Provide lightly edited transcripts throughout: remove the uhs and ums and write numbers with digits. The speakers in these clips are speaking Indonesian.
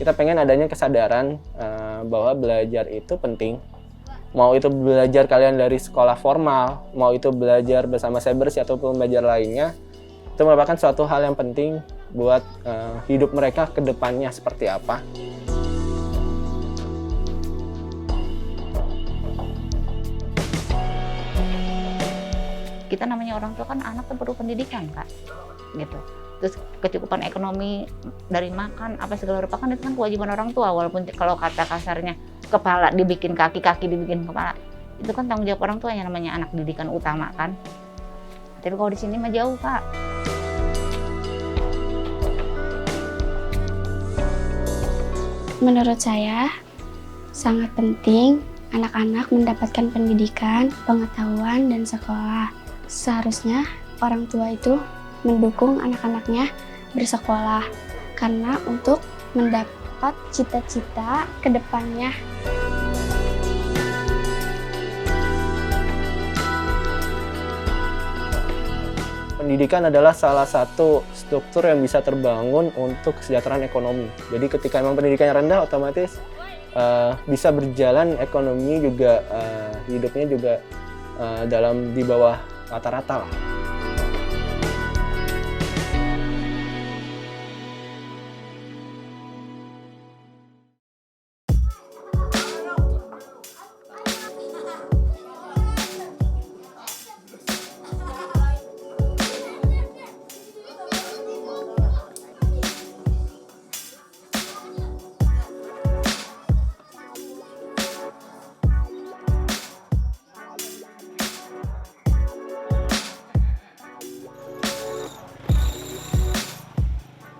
Kita pengen adanya kesadaran bahwa belajar itu penting. Mau itu belajar kalian dari sekolah formal, mau itu belajar bersama saya bersih ataupun belajar lainnya, itu merupakan suatu hal yang penting buat hidup mereka ke depannya seperti apa. Kita namanya orang tua kan anak tuh perlu pendidikan, Kak, gitu. Terus kecukupan ekonomi dari makan apa segala rupa kan itu kan kewajiban orang tua, walaupun kalau kata kasarnya kepala dibikin kaki, kaki dibikin kepala, itu kan tanggung jawab orang tua yang namanya anak didikan utama kan. Tapi kalau di sini mah jauh, Kak. Menurut saya sangat penting anak-anak mendapatkan pendidikan, pengetahuan, dan sekolah. Seharusnya orang tua itu mendukung anak-anaknya bersekolah karena untuk mendapat cita-cita ke depannya. Pendidikan adalah salah satu struktur yang bisa terbangun untuk kesejahteraan ekonomi. Jadi ketika memang pendidikannya rendah, otomatis bisa berjalan ekonomi juga, hidupnya juga di bawah rata-rata lah.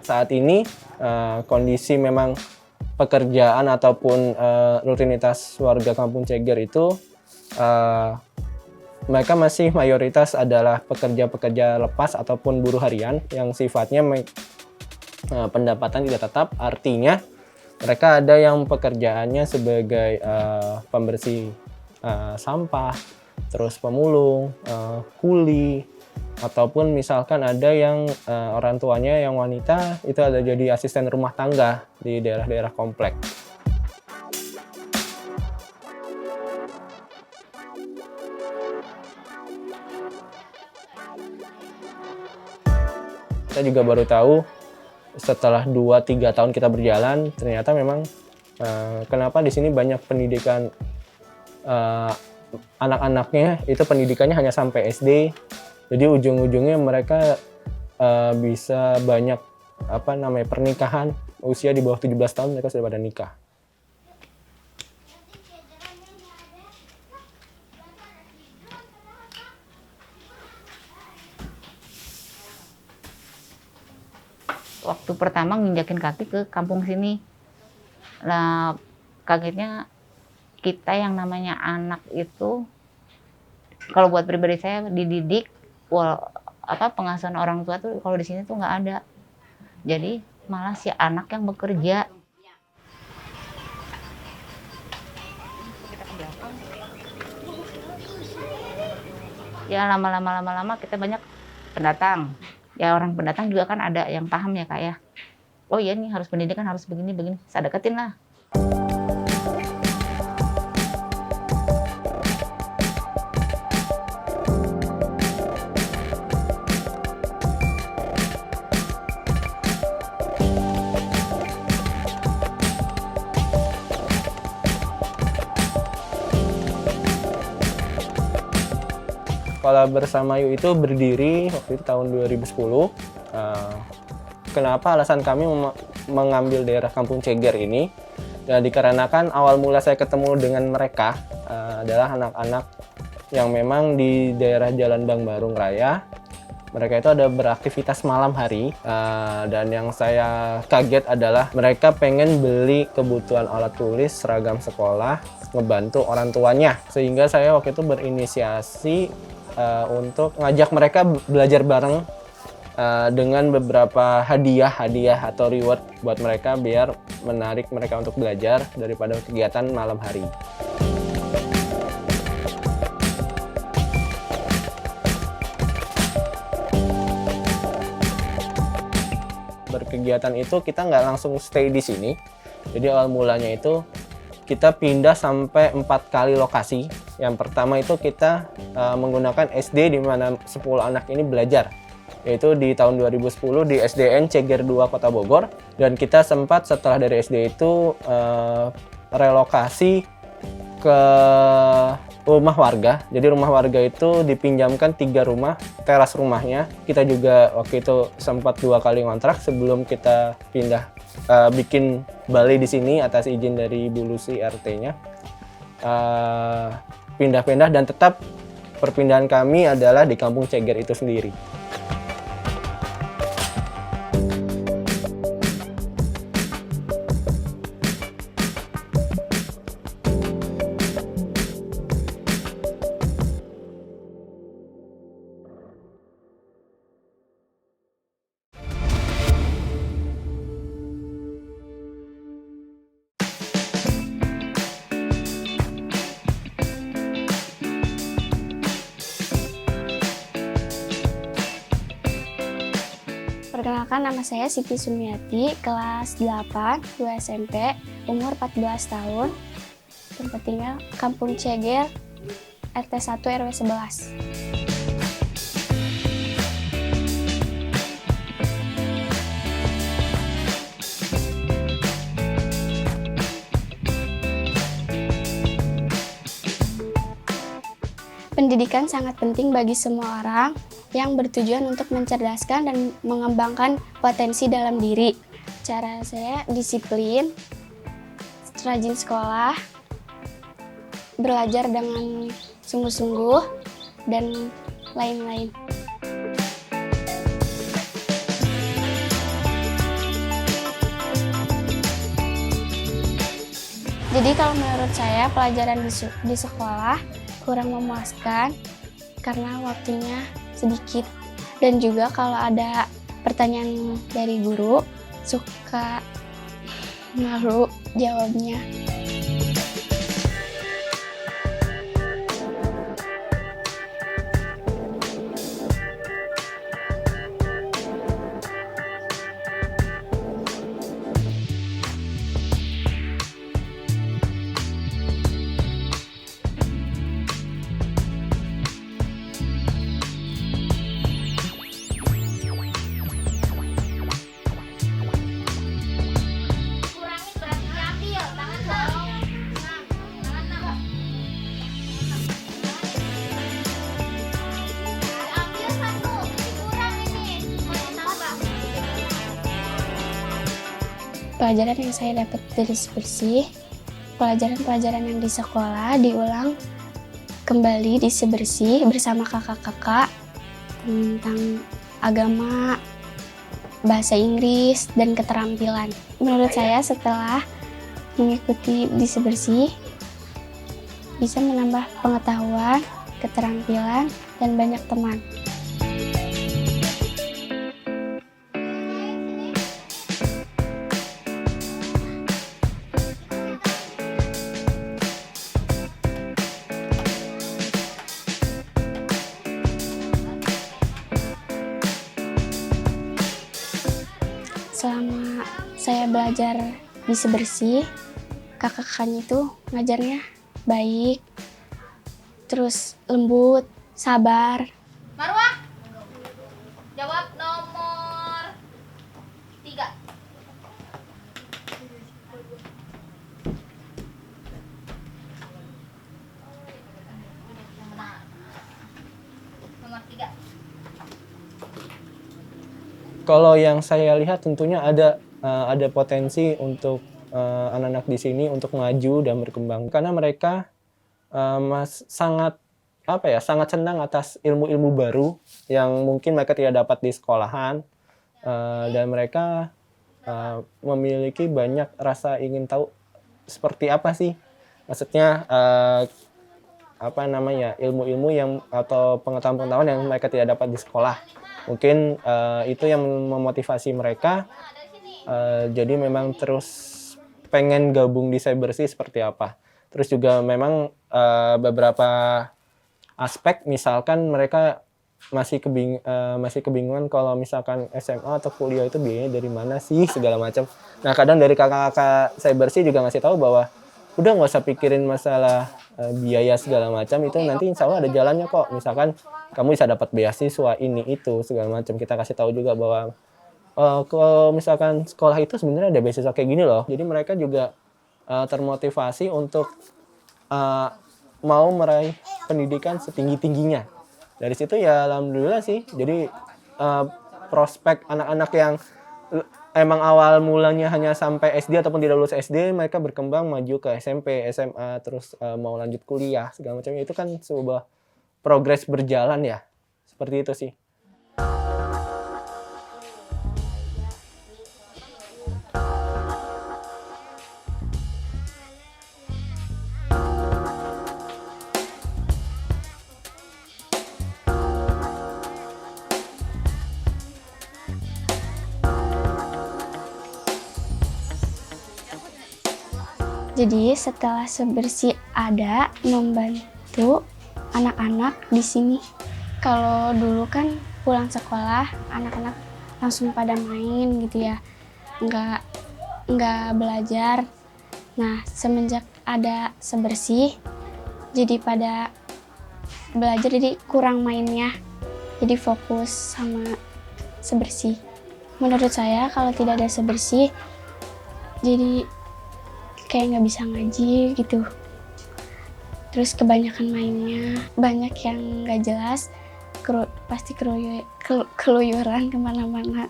Saat ini kondisi memang pekerjaan ataupun rutinitas warga Kampung Ceger itu mereka masih mayoritas adalah pekerja-pekerja lepas ataupun buruh harian yang sifatnya pendapatan tidak tetap. Artinya mereka ada yang pekerjaannya sebagai pembersih sampah, terus pemulung, kuli, ataupun misalkan ada yang orang tuanya yang wanita itu ada jadi asisten rumah tangga di daerah-daerah komplek. Kita juga baru tahu setelah 2-3 tahun kita berjalan, ternyata memang kenapa di sini banyak pendidikan anak-anaknya itu pendidikannya hanya sampai SD. Jadi ujung-ujungnya mereka bisa banyak pernikahan usia di bawah 17 tahun mereka sudah pada nikah. Waktu pertama nginjakin kaki ke kampung sini, nah kagetnya kita yang namanya anak itu, kalau buat pribadi saya dididik, pengasuhan orang tua tuh kalau di sini tuh nggak ada. Jadi malah si anak yang bekerja. Ya lama-lama kita banyak pendatang. Ya orang pendatang juga kan ada yang paham ya, Kak ya. Oh iya nih harus pendidikan, harus begini, saya deketin lah. Sekolah Bersama Yuk itu berdiri waktu itu tahun 2010. Kenapa alasan kami mengambil daerah Kampung Ceger ini? Ya, dikarenakan awal mula saya ketemu dengan mereka adalah anak-anak yang memang di daerah Jalan Bang Barung Raya. Mereka itu ada beraktivitas malam hari, dan yang saya kaget adalah mereka pengen beli kebutuhan alat tulis, seragam sekolah, ngebantu orang tuanya. Sehingga saya waktu itu berinisiasi untuk ngajak mereka belajar bareng dengan beberapa hadiah atau reward buat mereka biar menarik mereka untuk belajar daripada kegiatan malam hari. Berkegiatan itu kita nggak langsung stay di sini, Jadi awal mulanya itu kita pindah sampai 4 kali lokasi. Yang pertama itu kita menggunakan SD di mana 10 anak ini belajar, yaitu di tahun 2010 di SDN Ceger 2 Kota Bogor. Dan kita sempat setelah dari SD itu relokasi ke rumah warga. Jadi rumah warga itu dipinjamkan 3 rumah, teras rumahnya. Kita juga waktu itu sempat 2 kali ngontrak sebelum kita pindah bikin balai di sini atas izin dari Bu Lucy RT-nya. Pindah-pindah dan tetap perpindahan kami adalah di Kampung Ceger itu sendiri. Perkenalkan, nama saya Siti Sumiati, kelas 8, 2 SMP, umur 14 tahun. Tempat tinggal Kampung Ceger, RT 1 RW 11. Pendidikan sangat penting bagi semua orang yang bertujuan untuk mencerdaskan dan mengembangkan potensi dalam diri. Cara saya disiplin, rajin sekolah, belajar dengan sungguh-sungguh, dan lain-lain. Jadi kalau menurut saya pelajaran di sekolah kurang memuaskan karena waktunya sedikit, dan juga kalau ada pertanyaan dari guru suka malu jawabnya. Pelajaran yang saya dapat dari Sebersih, pelajaran-pelajaran yang di sekolah diulang kembali di Sebersih bersama kakak-kakak tentang agama, bahasa Inggris, dan keterampilan. Menurut saya setelah mengikuti di Sebersih bisa menambah pengetahuan, keterampilan, dan banyak teman. Selama saya belajar di Sebersih, kakak-kakaknya itu ngajarnya baik, terus lembut, sabar. Marwah, jawab nomor 3. Nomor 3. Kalau yang saya lihat tentunya ada potensi untuk anak-anak di sini untuk maju dan berkembang karena mereka sangat sangat senang atas ilmu-ilmu baru yang mungkin mereka tidak dapat di sekolahan, dan mereka memiliki banyak rasa ingin tahu seperti apa sih maksudnya ilmu-ilmu yang atau pengetahuan-pengetahuan yang mereka tidak dapat di sekolah. Mungkin itu yang memotivasi mereka, jadi memang terus pengen gabung di Sebersih seperti apa. Terus juga memang beberapa aspek, misalkan mereka masih kebingungan kalau misalkan SMA atau kuliah itu biayanya dari mana sih segala macam. Nah kadang dari kakak-kakak cybersih juga ngasih tahu bahwa udah nggak usah pikirin masalah biaya segala macam, itu nanti insya Allah ada jalannya kok. Misalkan kamu bisa dapat beasiswa ini itu segala macam. Kita kasih tahu juga bahwa kalau misalkan sekolah itu sebenarnya ada beasiswa kayak gini loh. Jadi mereka juga termotivasi untuk mau meraih pendidikan setinggi-tingginya. Dari situ ya alhamdulillah sih. Jadi prospek anak-anak yang emang awal mulanya hanya sampai SD ataupun tidak lulus SD, mereka berkembang maju ke SMP, SMA, terus mau lanjut kuliah segala macam. Itu kan sebuah progres berjalan ya. Seperti itu sih. Jadi setelah Sebersih ada membantu anak-anak di sini. Kalau dulu kan pulang sekolah anak-anak langsung pada main gitu ya, nggak belajar. Nah semenjak ada Sebersih, jadi pada belajar, jadi kurang mainnya, jadi fokus sama Sebersih. Menurut saya kalau tidak ada Sebersih, jadi kayak nggak bisa ngaji gitu. Terus kebanyakan mainnya, banyak yang nggak jelas, pasti keluyuran kemana-mana.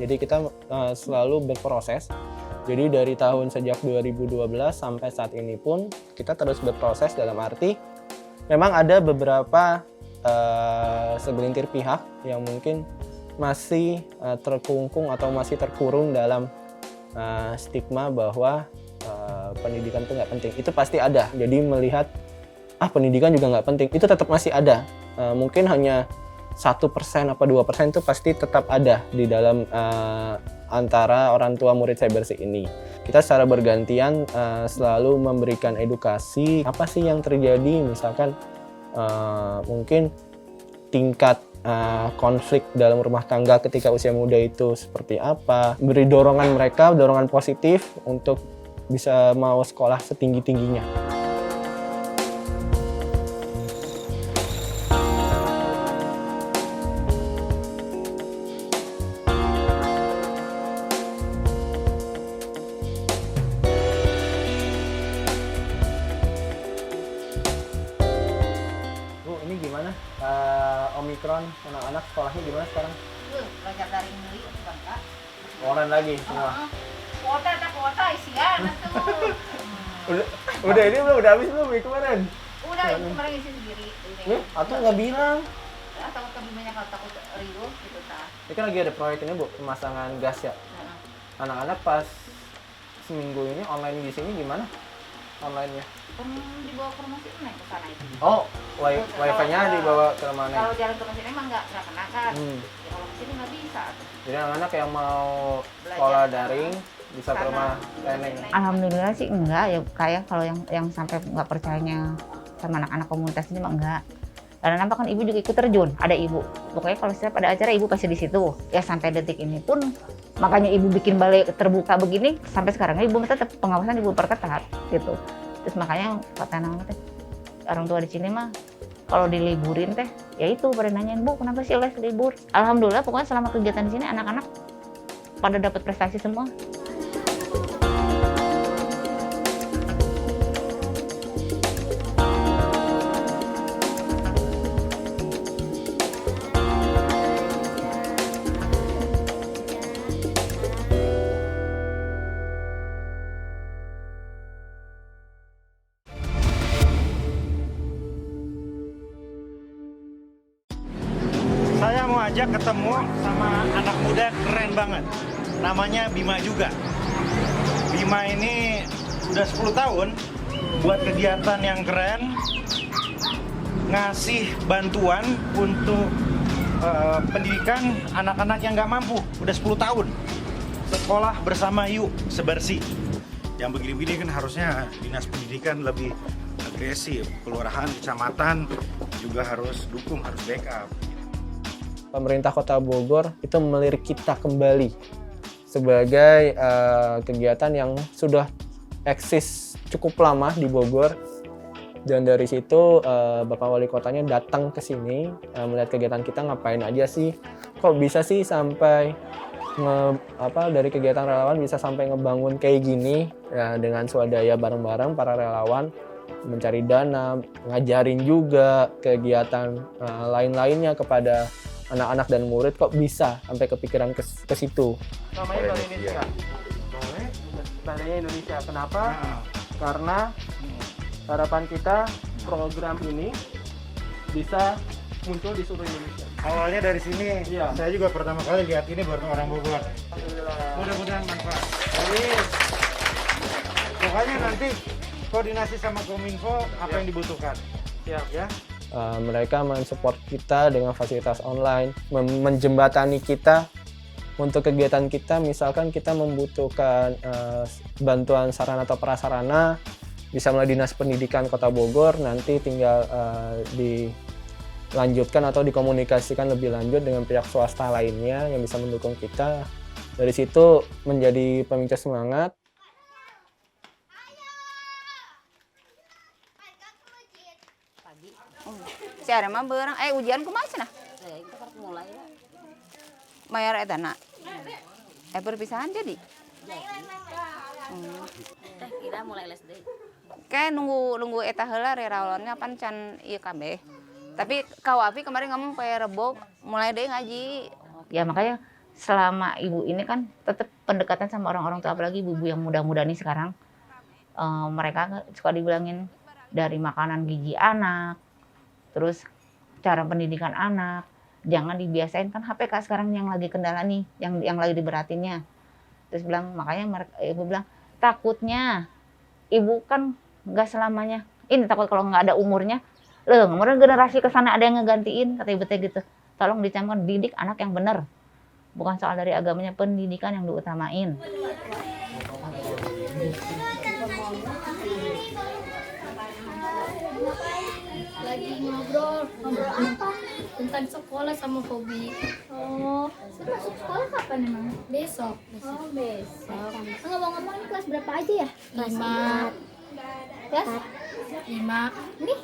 Jadi kita selalu berproses. Jadi dari sejak 2012 sampai saat ini pun kita terus berproses, dalam arti memang ada beberapa segelintir pihak yang mungkin masih terkungkung atau masih terkurung dalam stigma bahwa pendidikan itu nggak penting. Itu pasti ada. Jadi melihat pendidikan juga nggak penting, itu tetap masih ada. Mungkin hanya 1% apa 2% itu pasti tetap ada di dalam antara orang tua murid Cybersih ini. Kita secara bergantian selalu memberikan edukasi apa sih yang terjadi, misalkan mungkin tingkat konflik dalam rumah tangga ketika usia muda itu seperti apa, beri dorongan mereka, dorongan positif untuk bisa mau sekolah setinggi-tingginya. Gimana Omikron, anak-anak sekolahnya gimana sekarang? Belajar daring dulu kan Kak. Online lagi semua. Kuota isian tuh. Udah ini udah habis belum kemarin? Udah kemarin isi sendiri. Atau nggak bilang? Takut kebimbingnya kalau takut riuh gitu kan. Ini kan lagi ada proyek ini Bu, pemasangan gas ya. Anak-anak pas seminggu ini online di sini gimana? Online-nya? Dibawa ke rumah sini ke sana itu. Oh, wifi-nya dibawa ke mana? Kalau jalan ke rumah sini emang nggak kena kan. Ya, kalau ke sini nggak bisa. Jadi anak-anak yang mau sekolah daring bisa ke rumah Neneng. Alhamdulillah sih enggak ya, kayak kalau yang sampai nggak percayanya sama anak-anak komunitas ini mah enggak. Karena nampak kan ibu juga ikut terjun, ada ibu. Pokoknya kalau setiap ada acara ibu pasti di situ. Ya sampai detik ini pun makanya ibu bikin balai terbuka begini sampai sekarang ibu tetap pengawasan ibu perketat gitu. Terus makanya kata anak-anak teh, orang tua di sini mah kalau diliburin teh, ya itu pada nanyain, Bu kenapa sih les libur? Alhamdulillah pokoknya selama kegiatan di sini anak-anak pada dapat prestasi semua. Saya mau ajak ketemu sama anak muda keren banget. Namanya Bima juga. Bima ini udah 10 tahun buat kegiatan yang keren ngasih bantuan untuk pendidikan anak-anak yang nggak mampu. Udah 10 tahun. Sekolah bersama yuk, sebersih. Yang begini-begini kan harusnya dinas pendidikan lebih agresif. Kelurahan, kecamatan juga harus dukung, harus backup. Pemerintah Kota Bogor itu melirik kita kembali sebagai kegiatan yang sudah eksis cukup lama di Bogor. Dan dari situ Bapak Wali Kotanya datang ke sini melihat kegiatan kita ngapain aja sih. Kok bisa sih sampai dari kegiatan relawan bisa sampai ngebangun kayak gini ya, dengan swadaya bareng-bareng para relawan mencari dana, ngajarin juga kegiatan lain-lainnya kepada anak-anak dan murid, kok bisa sampai kepikiran ke situ. Namanya Balai Indonesia. Balai Indonesia. Kenapa? Karena harapan kita program ini bisa muncul di seluruh Indonesia. Awalnya dari sini, Iya. saya juga pertama kali lihat ini baru orang Bogor. Mudah-mudahan manfaat. Pokoknya nanti koordinasi sama Kominfo apa yang dibutuhkan. Siap. Ya. Mereka mensupport kita dengan fasilitas online, menjembatani kita untuk kegiatan kita. Misalkan kita membutuhkan bantuan sarana atau prasarana, bisa melalui Dinas Pendidikan Kota Bogor, nanti tinggal dilanjutkan atau dikomunikasikan lebih lanjut dengan pihak swasta lainnya yang bisa mendukung kita. Dari situ menjadi pemicu semangat. Si ada mah beurang ujian kumaha cenah? Mulai Mayar etana. Perpisahan jadi. kira mulai LSD. Kayak nunggu eta heula relawannya pan can ieu kabeh. Tapi Kawafi kemarin ngomong kayak Rebo mulai deh ngaji. Ya makanya selama ibu ini kan tetap pendekatan sama orang-orang tua, apalagi ibu-ibu yang muda-muda nih sekarang. Mereka suka dibilangin dari makanan gizi anak, terus cara pendidikan anak, jangan dibiasain kan HPK sekarang yang lagi kendala nih, yang lagi diberatinnya. Terus bilang makanya ibu bilang takutnya ibu kan nggak selamanya ini, takut kalau nggak ada umurnya, kemudian generasi kesana ada yang ngegantiin, kata ibu teh gitu. Tolong dicamkan, didik anak yang benar, bukan soal dari agamanya, pendidikan yang diutamain. Lagi ngobrol apa? Tentang sekolah sama hobi. Oh, saya masuk sekolah kapan emang? Besok. Oh, besok. Ngomong-ngomong ini kelas berapa aja ya? 5. Kelas 5. Nih.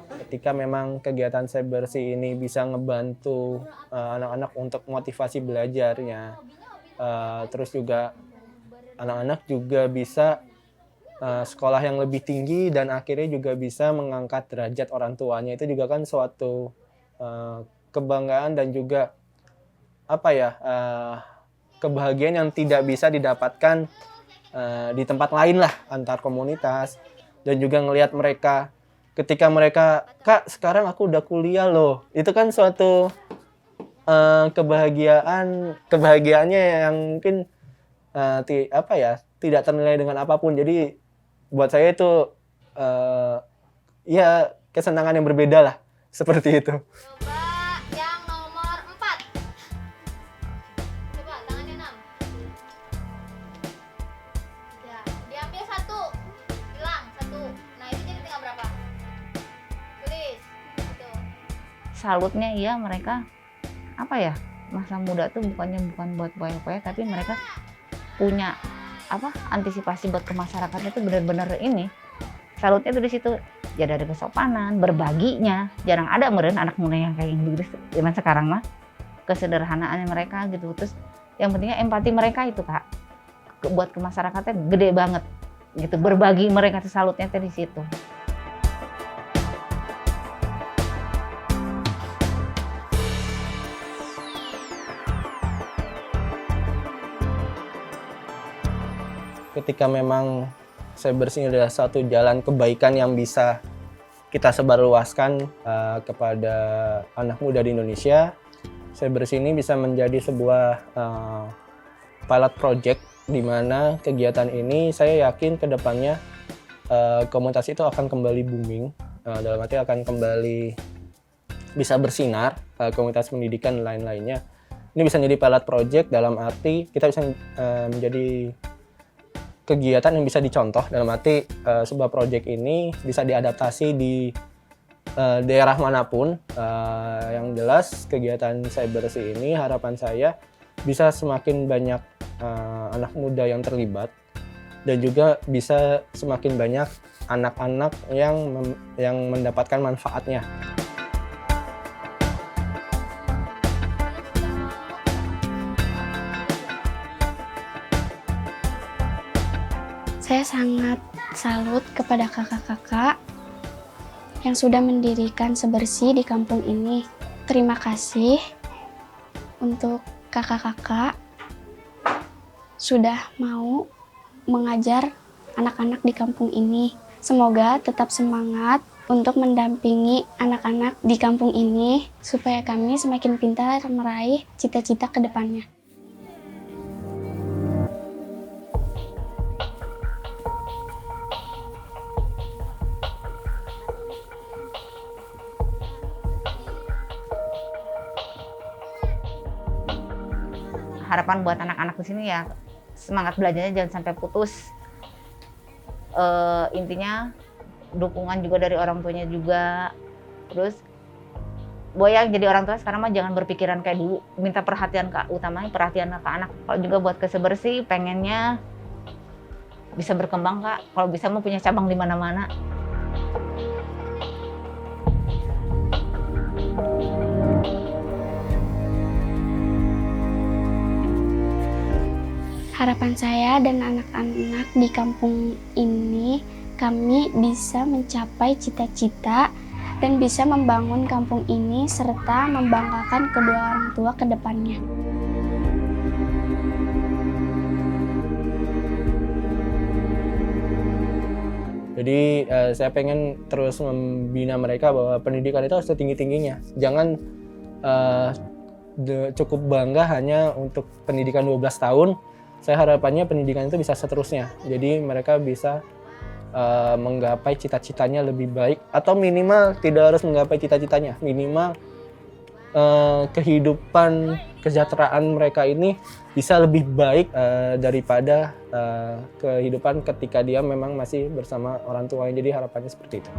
Ketika memang kegiatan Saya Bersih ini bisa ngebantu anak-anak untuk motivasi belajarnya, terus juga anak-anak juga bisa sekolah yang lebih tinggi dan akhirnya juga bisa mengangkat derajat orang tuanya, itu juga kan suatu kebanggaan dan juga kebahagiaan yang tidak bisa didapatkan di tempat lain lah, antar komunitas. Dan juga ngelihat mereka ketika mereka, Kak sekarang aku udah kuliah loh, itu kan suatu kebahagiaannya yang mungkin tidak ternilai dengan apapun. Jadi buat saya itu ya kesenangan yang berbeda lah, seperti itu. Coba yang nomor 4. Coba tangannya 6. Ya, diambil 1. Hilang 1. Nah, ini jadi tinggal berapa? Tulis. Gitu. Salutnya ya mereka masa muda tuh bukan buat poya-poya, tapi mereka punya antisipasi buat ke masyarakatnya itu benar-benar ini. Salutnya tuh di situ. Ya dari kesopanan, berbaginya. Jarang ada meren anak muda yang kayak gitu zaman sekarang mah. Kesederhanaannya mereka gitu. Terus yang pentingnya empati mereka itu, Kak. Buat ke masyarakatnya gede banget. Gitu, berbagi mereka tuh salutnya tuh di situ. Ketika memang Saya Bersih adalah satu jalan kebaikan yang bisa kita sebarluaskan kepada anak muda di Indonesia, Saya Bersih ini bisa menjadi sebuah pilot project di mana kegiatan ini saya yakin ke depannya komunitas itu akan kembali booming, dalam arti akan kembali bisa bersinar, komunitas pendidikan dan lain-lainnya. Ini bisa menjadi pilot project dalam arti kita bisa menjadi kegiatan yang bisa dicontoh, dalam arti sebuah project ini bisa diadaptasi di daerah manapun. Yang jelas kegiatan Saya Bersih ini harapan saya bisa semakin banyak anak muda yang terlibat dan juga bisa semakin banyak anak-anak yang mendapatkan manfaatnya. Saya sangat salut kepada kakak-kakak yang sudah mendirikan Sebersih di kampung ini. Terima kasih untuk kakak-kakak sudah mau mengajar anak-anak di kampung ini. Semoga tetap semangat untuk mendampingi anak-anak di kampung ini supaya kami semakin pintar meraih cita-cita ke depannya. Harapan buat anak-anak di sini ya semangat belajarnya jangan sampai putus. Intinya dukungan juga dari orang tuanya juga. Terus buat yang jadi orang tua sekarang mah jangan berpikiran kayak dulu, minta perhatian utamanya perhatian ke anak. Kalau juga buat ke Sebersih pengennya bisa berkembang Kak. Kalau bisa mau punya cabang di mana-mana. Harapan saya dan anak-anak di kampung ini, kami bisa mencapai cita-cita dan bisa membangun kampung ini serta membanggakan kedua orang tua ke depannya. Jadi saya pengen terus membina mereka bahwa pendidikan itu harus setinggi-tingginya. Jangan cukup bangga hanya untuk pendidikan 12 tahun. Saya harapannya pendidikan itu bisa seterusnya. Jadi mereka bisa menggapai cita-citanya lebih baik, atau minimal tidak harus menggapai cita-citanya, minimal kehidupan kesejahteraan mereka ini bisa lebih baik daripada kehidupan ketika dia memang masih bersama orang tuanya. Jadi harapannya seperti itu.